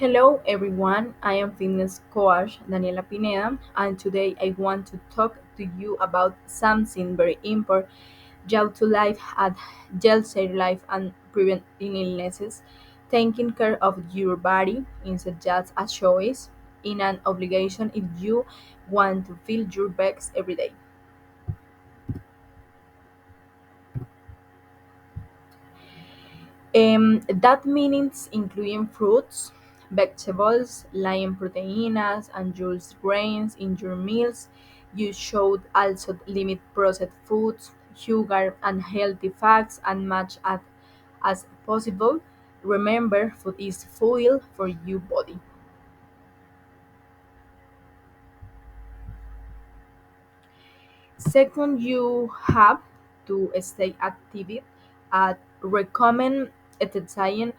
Hello everyone, I am fitness coach Daniela Pineda, and today I want to talk to you about something very important: gel to life and gel save life and preventing illnesses. Taking care of your body is just a choice in an obligation if you want to feel your best every day. That means including fruits, vegetables, lean proteins, and juice grains in your meals. You should also limit processed foods, sugar, and healthy fats and much as possible. Remember, food is fuel for your body. Second, you have to stay active. Recommend exercising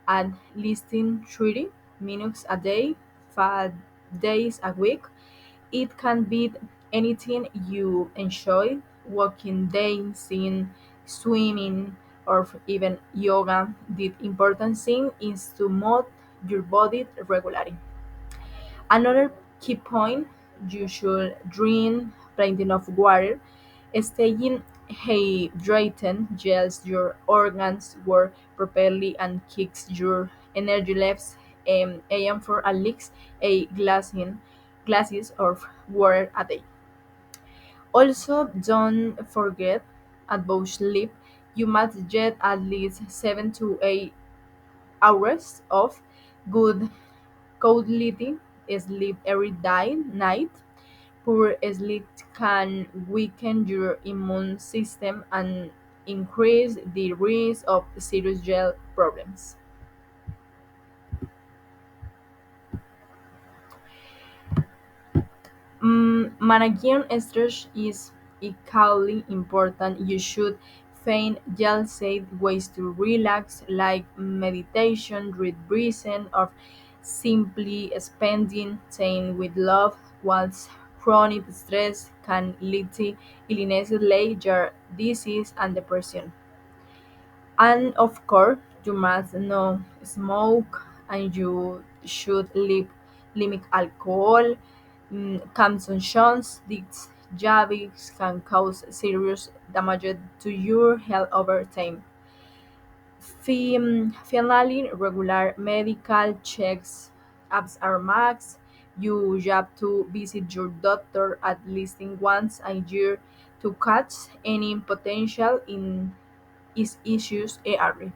at least 30 minutes a day, 5 days a week. It can be anything you enjoy: walking, dancing, swimming, or even yoga. The important thing is to move your body regularly. Another key point: you should drink plenty of water. Staying hydrated gels your organs work properly and keeps your energy levels. Aim for at least a glasses of water a day. Also, don't forget about sleep. You must get at least 7 to 8 hours of good quality sleep every day night. Poor sleep can weaken your immune system and increase the risk of serious health problems. Managing stress is equally important. You should find safe ways to relax, like meditation, deep breathing, or simply spending time with loved ones. Chronic stress can lead to illness, later disease, and depression. And of course, you must not smoke, and you should limit alcohol consumptions. These habits can cause serious damage to your health over time. Finally, regular medical checks ups are max. You have to visit your doctor at least once a year to catch any potential in issues early.